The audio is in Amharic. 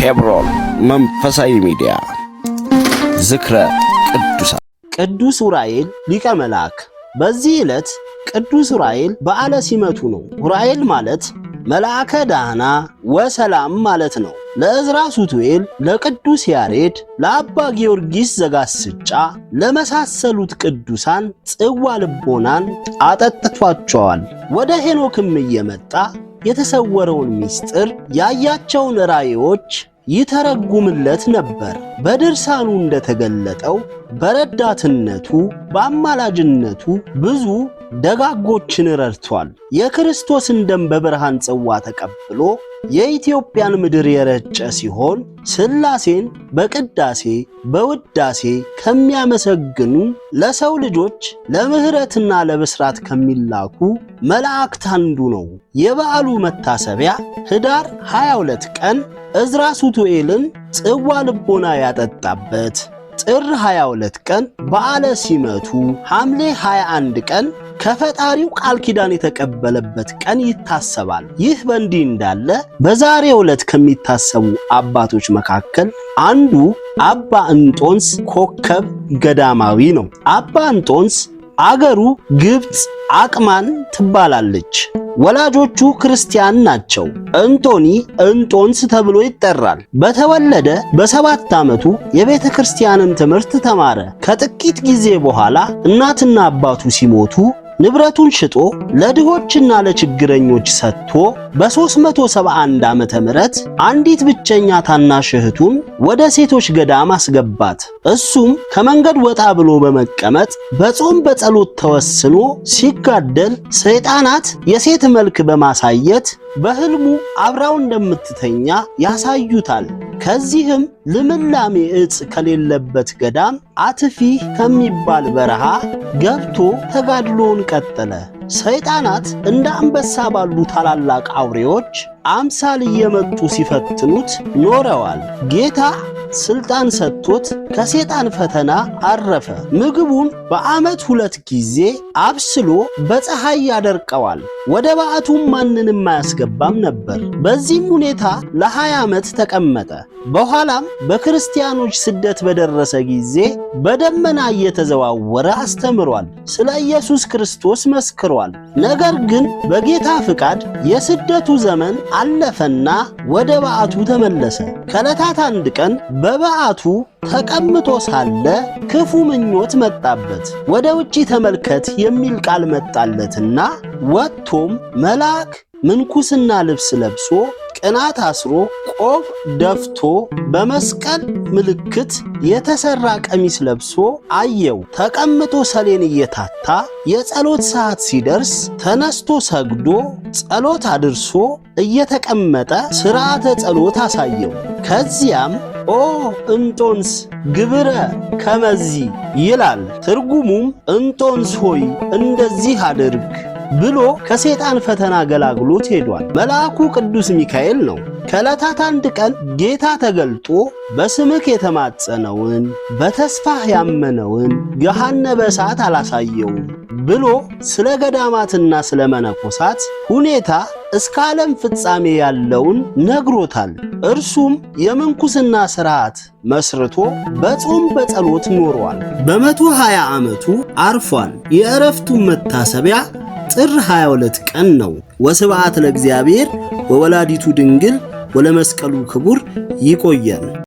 ኬብሮን መንፈሳዊ ሚዲያ ዝክረ ቅዱሳን ቅዱስ ዑራኤል ሊቀ መላእክት። በዚህ ዕለት ቅዱስ ዑራኤል በዓለ ሲመቱ ነው። ዑራኤል ማለት መልአከ ዳህና ወሰላም ማለት ነው። ለዕዝራ ሱቱኤል፣ ለቅዱስ ያሬድ፣ ለአባ ጊዮርጊስ ዘጋስጫ ለመሳሰሉት ቅዱሳን ጽዋ ልቦናን አጠጥቷቸዋል። ወደ ሄኖክም እየመጣ የተሰወረውን ምስጢር ያያቸውን ራእዮች ይተረጉምለት ነበር። በድርሳኑ እንደተገለጠው በረዳትነቱ በአማላጅነቱ ብዙ ደጋጎችን ረድቷል። የክርስቶስን ደም በብርሃን ጽዋ ተቀብሎ የኢትዮጵያን ምድር የረጨ ሲሆን ሥላሴን በቅዳሴ በውዳሴ ከሚያመሰግኑ ለሰው ልጆች ለምህረትና ለብስራት ከሚላኩ መላእክት አንዱ ነው። የበዓሉ መታሰቢያ ኅዳር 22 ቀን ዕዝራ ሱቱኤልን ጽዋ ልቦና ያጠጣበት፣ ጥር 22 ቀን በዓለ ሲመቱ፣ ሐምሌ 21 ቀን ከፈጣሪው ቃል ኪዳን የተቀበለበት ቀን ይታሰባል። ይህ በእንዲህ እንዳለ በዛሬው ዕለት ከሚታሰቡ አባቶች መካከል አንዱ አባ እንጦንስ ኮከብ ገዳማዊ ነው። አባ እንጦንስ አገሩ ግብፅ አቅማን ትባላለች። ወላጆቹ ክርስቲያን ናቸው። እንጦኒ እንጦንስ ተብሎ ይጠራል። በተወለደ በ7 ዓመቱ የቤተ ክርስቲያንን ትምህርት ተማረ። ከጥቂት ጊዜ በኋላ እናትና አባቱ ሲሞቱ ንብረቱን ሽጦ ለድሆችና ለችግረኞች ሰጥቶ በ371 ዓመተ ምህረት አንዲት ብቸኛ ታናሽ እህቱን ወደ ሴቶች ገዳም አስገባት። እሱም ከመንገድ ወጣ ብሎ በመቀመጥ በጾም በጸሎት ተወስኖ ሲጋደል ሰይጣናት የሴት መልክ በማሳየት በሕልሙ አብራው እንደምትተኛ ያሳዩታል። ከዚህም ልምላሜ ዕፅ ከሌለበት ገዳም አትፊ ከሚባል በረሃ ገብቶ ተጋድሎውን ቀጠለ። ሰይጣናት እንደ አንበሳ ባሉ ታላላቅ አውሬዎች አምሳል እየመጡ ሲፈትኑት ኖረዋል። ጌታ ስልጣን ሰጥቶት ከሰይጣን ፈተና አረፈ። ምግቡን በዓመት 2 ጊዜ አብስሎ በፀሐይ ያደርቀዋል። ወደ በዓቱም ማንንም አያስገባም ነበር። በዚህም ሁኔታ ለ20 ዓመት ተቀመጠ። በኋላም በክርስቲያኖች ስደት በደረሰ ጊዜ በደመና እየተዘዋወረ አስተምሯል። ስለ ኢየሱስ ክርስቶስ መስክሯል። ነገር ግን በጌታ ፍቃድ የስደቱ ዘመን አለፈና ወደ በዓቱ ተመለሰ። ከዕለታት አንድ ቀን በበዓቱ ተቀምጦ ሳለ ክፉ ምኞት መጣበት። ወደ ውጪ ተመልከት የሚል ቃል መጣለትና ወጥቶም መልአክ ምንኩስና ልብስ ለብሶ ቅናት አስሮ ቆብ ደፍቶ በመስቀል ምልክት የተሰራ ቀሚስ ለብሶ አየው። ተቀምጦ ሰሌን እየታታ የጸሎት ሰዓት ሲደርስ ተነስቶ ሰግዶ ጸሎት አድርሶ እየተቀመጠ ሥርዓተ ጸሎት አሳየው። ከዚያም ኦ እንጦንስ ግብረ ከመዚ ይላል። ትርጉሙም እንጦንስ ሆይ እንደዚህ አድርግ ብሎ ከሰይጣን ፈተና ገላግሎት ሄዷል። መልአኩ ቅዱስ ሚካኤል ነው። ከዕለታት አንድ ቀን ጌታ ተገልጦ በስምክ የተማጸነውን በተስፋህ ያመነውን ገሃነመ እሳት አላሳየውም ብሎ ስለ ገዳማትና ስለ መነኮሳት ሁኔታ እስከ ዓለም ፍጻሜ ያለውን ነግሮታል። እርሱም የምንኩስና ሥርዓት መስርቶ በጾም በጸሎት ኖሯል። በ120 ዓመቱ አርፏል። የዕረፍቱ መታሰቢያ ጥር 22 ቀን ነው። ወስብሐት ለእግዚአብሔር ወወላዲቱ ድንግል ወለመስቀሉ ክቡር። ይቆየን።